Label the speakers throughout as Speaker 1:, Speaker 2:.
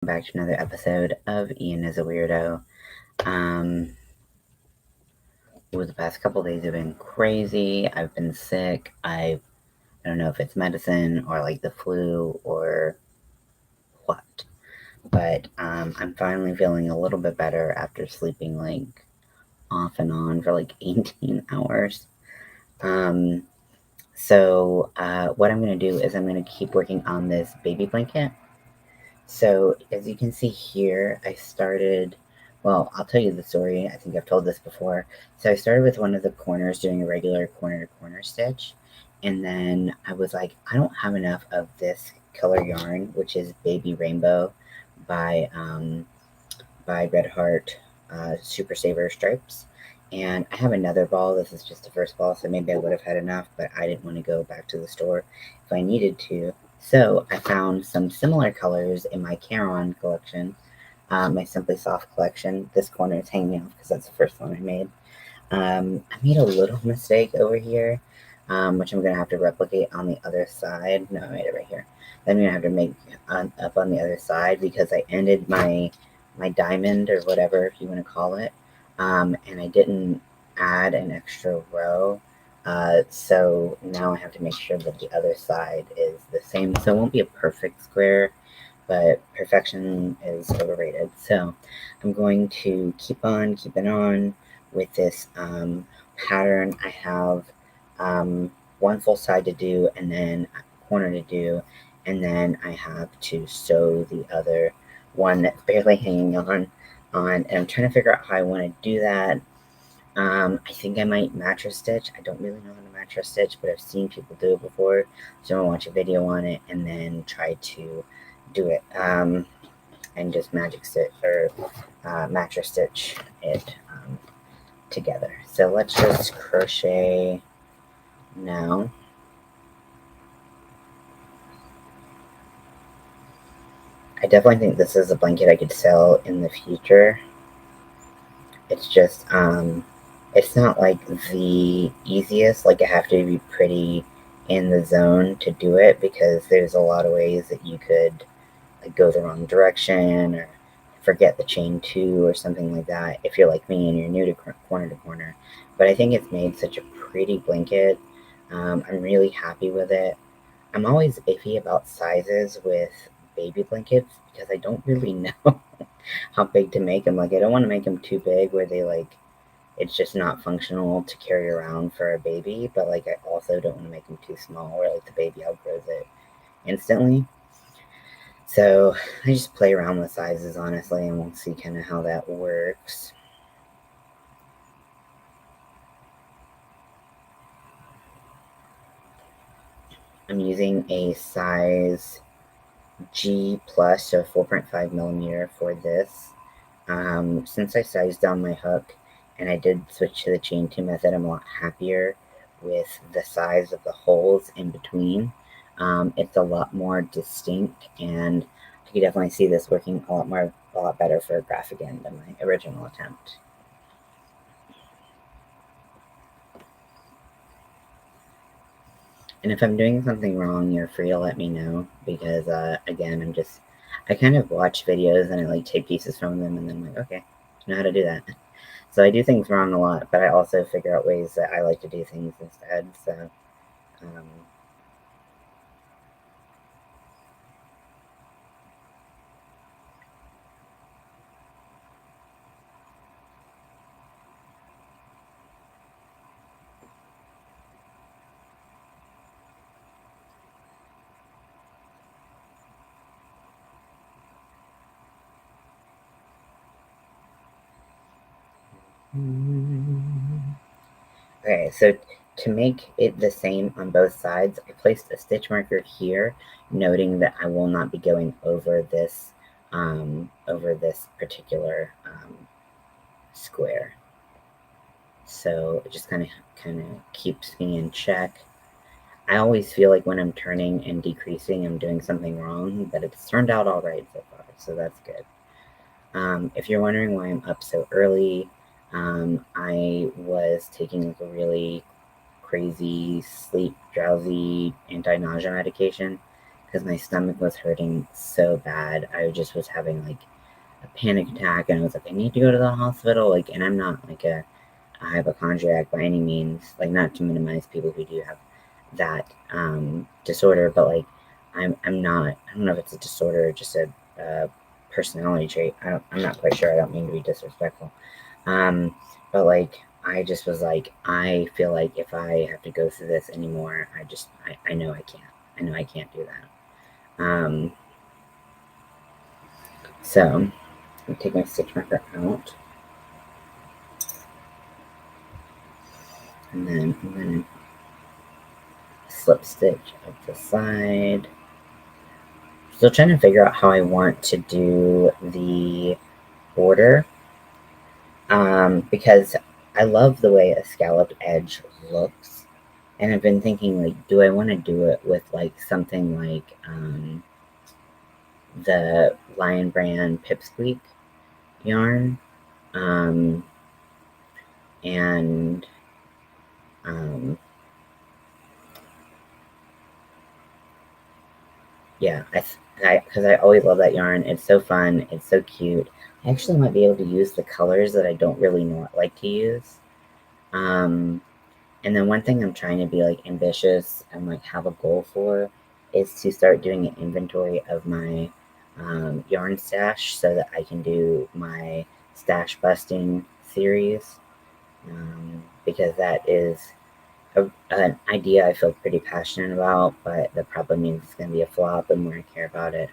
Speaker 1: Back to another episode of Ian is a Weirdo. The past couple days have been crazy. I've been sick. I don't know if it's medicine or like the flu or what, but I'm finally feeling a little bit better after sleeping like off and on for like 18 hours. So what I'm going to do is I'm going to keep working on this baby blanket. So as you can see here, I'll tell you the story. I think I've told this before. So I started with one of the corners doing a regular corner to corner stitch. And then I was like, I don't have enough of this color yarn, which is Baby Rainbow by Red Heart Super Saver Stripes. And I have another ball. This is just the first ball, so maybe I would have had enough, but I didn't want to go back to the store if I needed to. So I found some similar colors in my Caron collection, my Simply Soft collection. This corner is hanging off because that's the first one I made. I made a little mistake over here, which I'm going to have to replicate on the other side. No, I made it right here. Then I'm going to have to make up on the other side because I ended my diamond or whatever you want to call it, and I didn't add an extra row. So now I have to make sure that the other side is the same. So it won't be a perfect square, but perfection is overrated. So I'm going to keep on keeping on with this pattern. I have one full side to do and then a corner to do, and then I have to sew the other one that's barely hanging on. And I'm trying to figure out how I want to do that. I think I might mattress stitch. I don't really know how to mattress stitch, but I've seen people do it before. So I'm gonna watch a video on it and then try to do it. And just magic stitch or mattress stitch it together. So let's just crochet now. I definitely think this is a blanket I could sell in the future. It's just it's not like the easiest. Like I have to be pretty in the zone to do it because there's a lot of ways that you could like go the wrong direction or forget the chain 2 or something like that if you're like me and you're new to corner to corner. But I think it's made such a pretty blanket. I'm really happy with it. I'm always iffy about sizes with baby blankets because I don't really know how big to make them. Like I don't want to make them too big where they like it's just not functional to carry around for a baby, but like I also don't want to make them too small where like the baby outgrows it instantly. So I just play around with sizes, honestly, and we'll see kind of how that works. I'm using a size G plus, so 4.5 millimeter for this. Since I sized down my hook and I did switch to the chain 2 method, I'm a lot happier with the size of the holes in between. It's a lot more distinct, and I could definitely see this working a lot better for a graphic end than my original attempt. And if I'm doing something wrong, you're free to let me know because, again, I kind of watch videos and I like take pieces from them and then I'm like, okay, I know how to do that. So I do things wrong a lot, but I also figure out ways that I like to do things instead. So, okay, so to make it the same on both sides, I placed a stitch marker here, noting that I will not be going over this particular square. So it just kind of keeps me in check. I always feel like when I'm turning and decreasing, I'm doing something wrong, but it's turned out all right so far, so that's good. If you're wondering why I'm up so early, I was taking like a really crazy sleep drowsy anti-nausea medication because my stomach was hurting so bad. I just was having like a panic attack, and I was like, I need to go to the hospital. Like, and I'm not like a hypochondriac by any means. Like, not to minimize people who do have that disorder, but like, I'm not. I don't know if it's a disorder or just a personality trait. I'm not quite sure. I don't mean to be disrespectful. Um, but like, I just was like, I feel like if I have to go through this anymore, I know I can't. I know I can't do that. So I'm gonna take my stitch marker out, and then I'm gonna slip stitch up the side. Still trying to figure out how I want to do the border, because I love the way a scalloped edge looks, and I've been thinking, like, do I want to do it with like something like the Lion Brand Pipsqueak yarn, um, and um, yeah, because I always love that yarn. It's so fun. It's so cute. I actually might be able to use the colors that I don't really like to use. Um, and then one thing I'm trying to be like ambitious and like have a goal for is to start doing an inventory of my yarn stash so that I can do my stash busting series, because that is an idea I feel pretty passionate about, but that probably means it's going to be a flop. The more I care about it,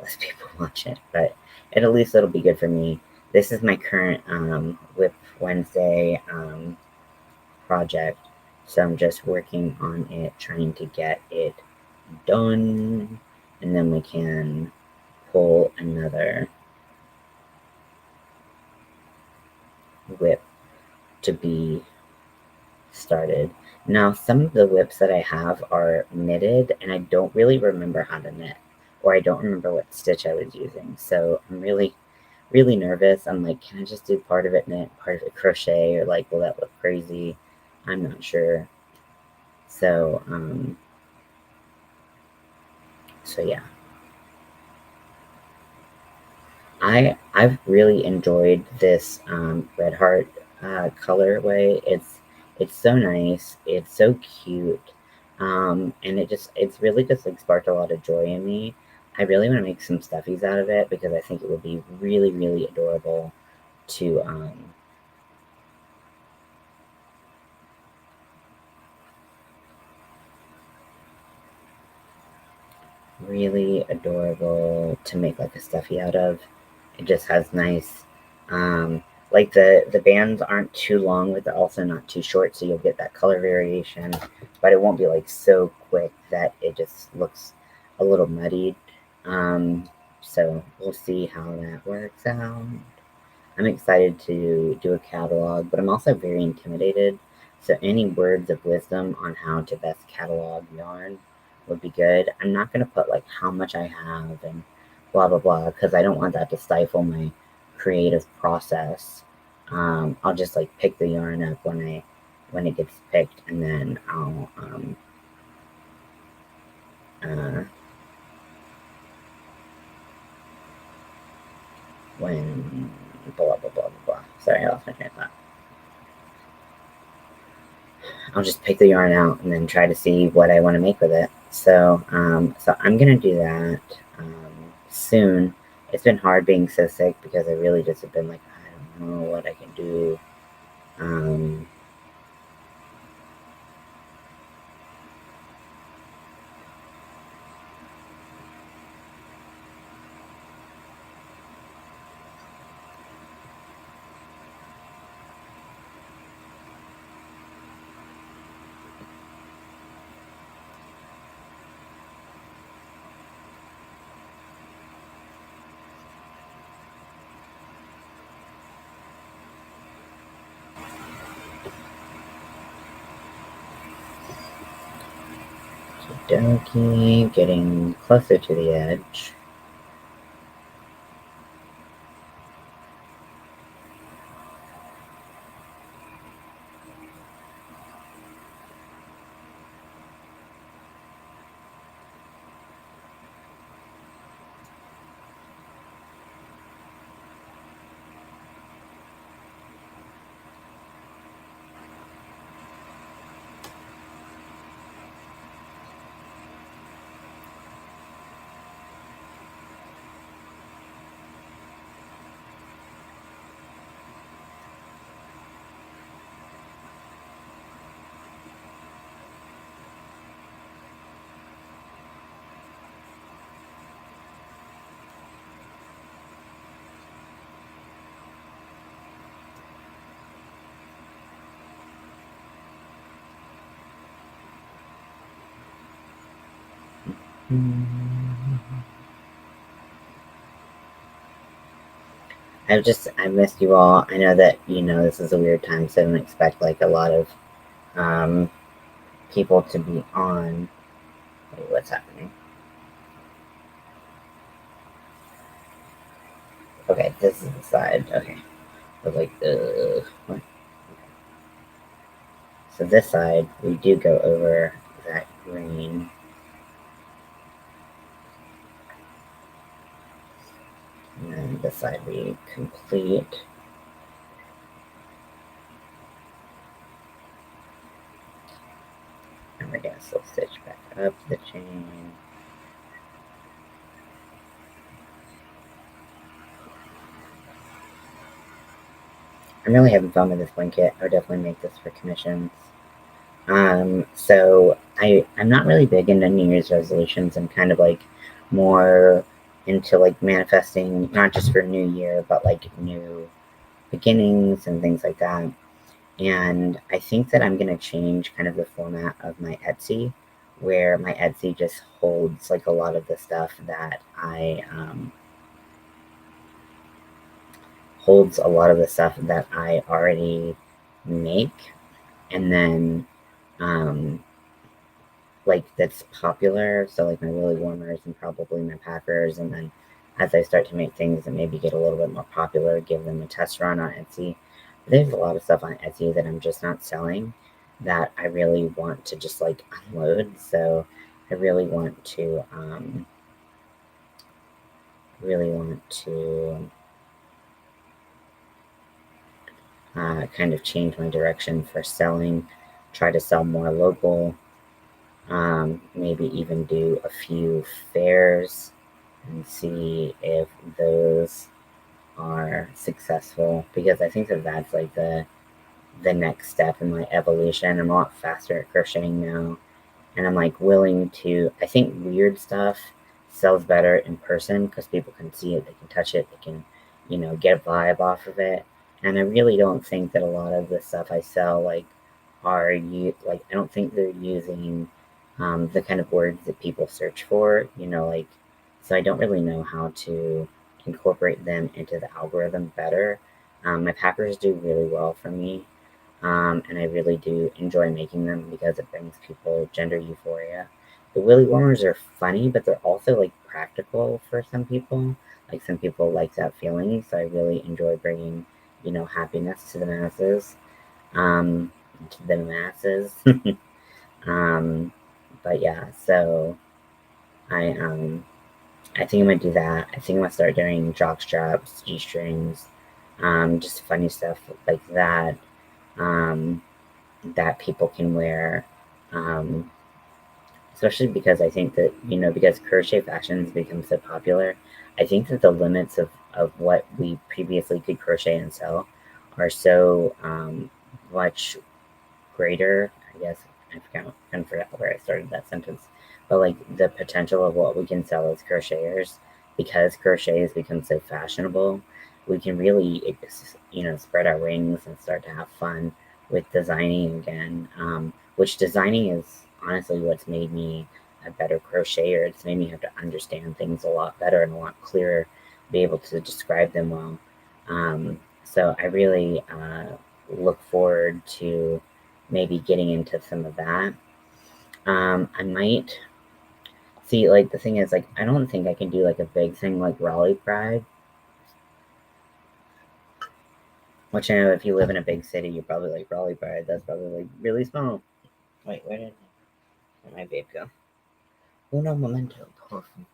Speaker 1: less people watch it. But at least it'll be good for me. This is my current Whip Wednesday project, so I'm just working on it, trying to get it done, and then we can pull another whip to be started. Now, some of the whips that I have are knitted, and I don't really remember how to knit, or I don't remember what stitch I was using. So I'm really, really nervous. I'm like, can I just do part of it knit, part of it crochet, or like, will that look crazy? I'm not sure. So, yeah, I've really enjoyed this Red Heart colorway. It's so nice. It's so cute, and it's really just like sparked a lot of joy in me. I really want to make some stuffies out of it because I think it would be really, really adorable to really adorable to make like a stuffy out of. It just has nice, like the bands aren't too long, but they're also not too short, so you'll get that color variation, but it won't be like so quick that it just looks a little muddied. So we'll see how that works out. I'm excited to do a catalog, but I'm also very intimidated. So any words of wisdom on how to best catalog yarn would be good. I'm not going to put like how much I have and blah blah blah because I don't want that to stifle my creative process. I'll just like pick the yarn up when it gets picked, and then I'll uh, when blah blah blah blah blah. Sorry, I lost my train of thought. I'll just pick the yarn out and then try to see what I want to make with it. So, so I'm gonna do that soon. It's been hard being so sick because I really just have been like, I don't know what I can do. Um, Okey-dokey, getting closer to the edge. I missed you all. I know that, this is a weird time, so I don't expect like a lot of um, people to be on. Wait, what's happening? Okay, this is the side. Okay. I was like, what? So this side, we do go over that green. And then this side we complete. And we're going to slip stitch back up the chain. I'm really having fun with this blanket. I would definitely make this for commissions. So I'm not really big into New Year's resolutions. I'm kind of like more into like manifesting, not just for New Year, but like new beginnings and things like that. And I think that I'm going to change kind of the format of my Etsy, where my Etsy just holds like a lot of the stuff that holds a lot of the stuff that I already make, and then like that's popular. So like my woolly warmers and probably my packers, and then as I start to make things that maybe get a little bit more popular, give them a test run on Etsy. But there's a lot of stuff on Etsy that I'm just not selling that I really want to just like unload. So I really want to kind of change my direction for selling, try to sell more local, maybe even do a few fairs and see if those are successful, because I think that that's like the next step in my evolution. I'm a lot faster at crocheting now, and I'm like willing to. I think weird stuff sells better in person because people can see it, they can touch it, they can, get a vibe off of it. And I really don't think that a lot of the stuff I sell like are you like I don't think they're using the kind of words that people search for, like so I don't really know how to incorporate them into the algorithm better. My packers do really well for me, and I really do enjoy making them because it brings people gender euphoria. The willy warmers are funny, but they're also like practical for some people. Like some people like that feeling, so I really enjoy bringing, happiness to the masses. Um, to the masses. um, but yeah, so I um, I think I'm gonna do that. I think I'm gonna start doing jock straps, G strings, just funny stuff like that. Um, that people can wear, um, especially because I think that, because crochet fashion has become so popular, I think that the limits of what we previously could crochet and sell are so much greater. I guess kind of forgot where I started that sentence, but like the potential of what we can sell as crocheters, because crochet has become so fashionable, we can really, spread our wings and start to have fun with designing again. Which designing is honestly what's made me a better crocheter. It's made me have to understand things a lot better and a lot clearer, be able to describe them well. So I really look forward to maybe getting into some of that. I might see, like, the thing is, like, I don't think I can do like a big thing like Raleigh Pride, which I know if you live in a big city, you're probably like Raleigh Pride. That's probably like really small. Wait, where'd my babe go? Uno momento, por favor.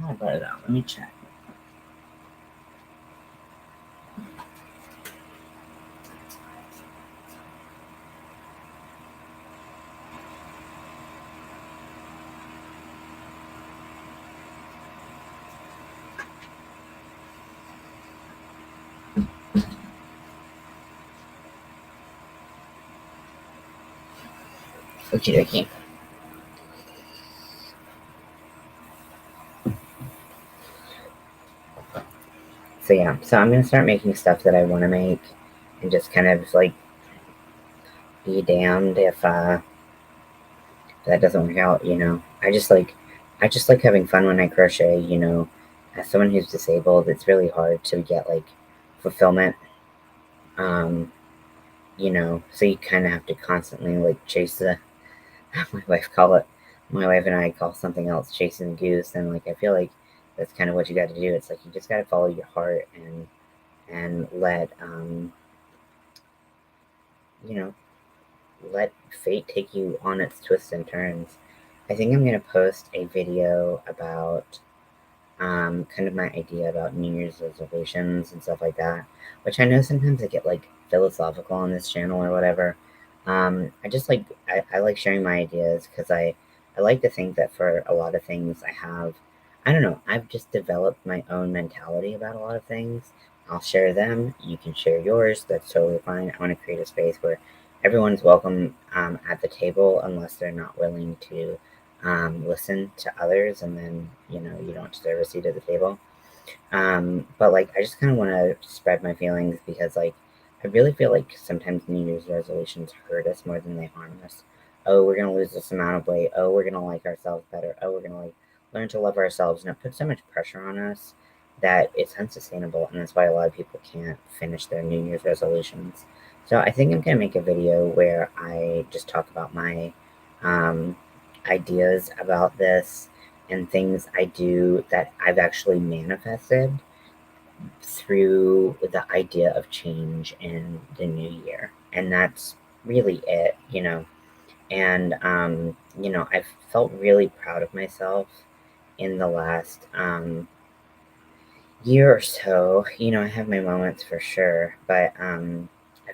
Speaker 1: I brought it out. Let me check. Okay, okay. So yeah, so I'm gonna start making stuff that I want to make, and just kind of like be damned if that doesn't work out, you know. I just like having fun when I crochet, you know. As someone who's disabled, it's really hard to get like fulfillment. Um, you know, so you kind of have to constantly like chase the my wife call it my wife and I call something else chasing the goose, and like I feel like that's kind of what you got to do. It's like you just got to follow your heart and let you know, let fate take you on its twists and turns. I think I'm gonna post a video about kind of my idea about New Year's resolutions and stuff like that, which I know sometimes I get like philosophical on this channel or whatever. I just like I like sharing my ideas because I like to think that for a lot of things I have, I don't know, I've just developed my own mentality about a lot of things. I'll share them. You can share yours. That's totally fine. I want to create a space where everyone's welcome at the table unless they're not willing to listen to others, and then you know you don't deserve a seat at the table. But like I just kind of want to spread my feelings because like I really feel like sometimes New Year's resolutions hurt us more than they harm us. Oh, we're gonna lose this amount of weight. Oh, we're gonna like ourselves better. Oh, we're gonna like learn to love ourselves, and it puts so much pressure on us that it's unsustainable, and that's why a lot of people can't finish their New Year's resolutions. So I think I'm gonna make a video where I just talk about my um, ideas about this and things I do that I've actually manifested through the idea of change in the new year. And that's really it, you know. And, you know, I've felt really proud of myself in the last year or so. You know, I have my moments for sure, but I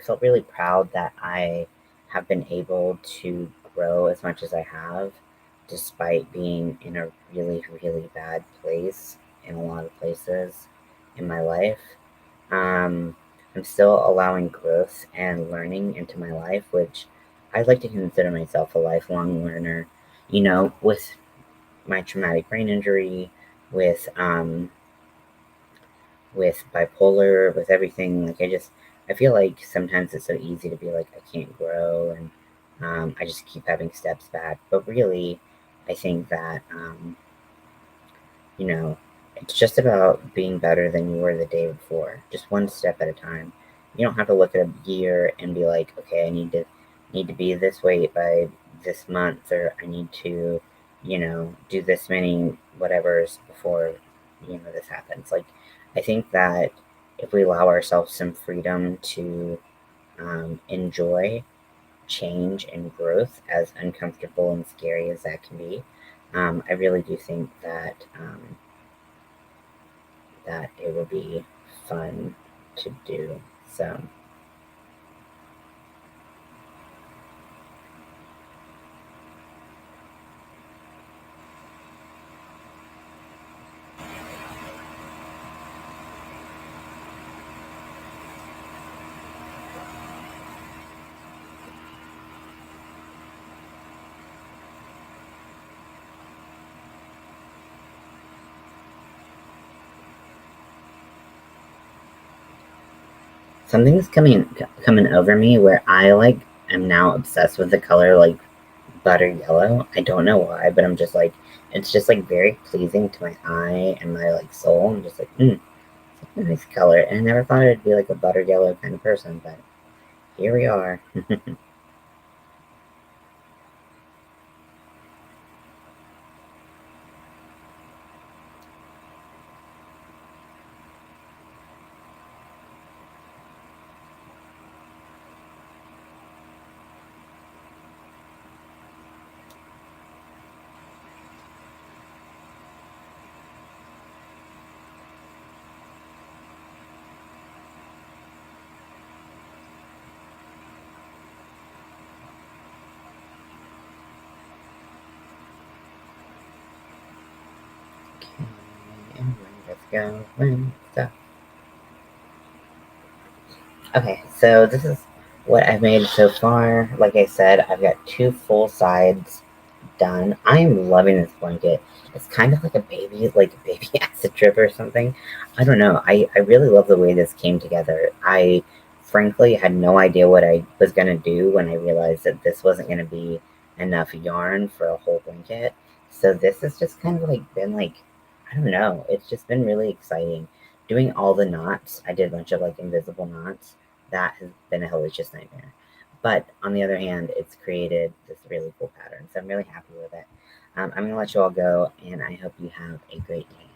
Speaker 1: felt really proud that I have been able to grow as much as I have, despite being in a really, really bad place in a lot of places in my life. Um, I'm still allowing growth and learning into my life, which I'd like to consider myself a lifelong learner. You know, with my traumatic brain injury, with with bipolar, with everything. Like I feel like sometimes it's so easy to be like, I can't grow, and I just keep having steps back. But really, I think that, you know, it's just about being better than you were the day before, just one step at a time. You don't have to look at a year and be like, okay, I need to be this weight by this month, or I need to, you know, do this many whatevers before, you know, this happens. Like, I think that if we allow ourselves some freedom to enjoy change and growth, as uncomfortable and scary as that can be, I really do think that that it will be fun to do. So, something's coming over me where I like am now obsessed with the color like butter yellow. I don't know why, but I'm just like it's just like very pleasing to my eye and my like soul. I'm just like, it's a nice color. And I never thought I'd be like a butter yellow kind of person, but here we are. And let's go. So, okay, so this is what I've made so far. Like I said, I've got two full sides done. I am loving this blanket. It's kind of like a baby acid trip or something. I don't know. I really love the way this came together. I frankly had no idea what I was going to do when I realized that this wasn't going to be enough yarn for a whole blanket. So this has just kind of like been like, I don't know, it's just been really exciting. Doing all the knots, I did a bunch of like invisible knots. That has been a hellacious nightmare. But on the other hand, it's created this really cool pattern. So I'm really happy with it. I'm going to let you all go, and I hope you have a great day.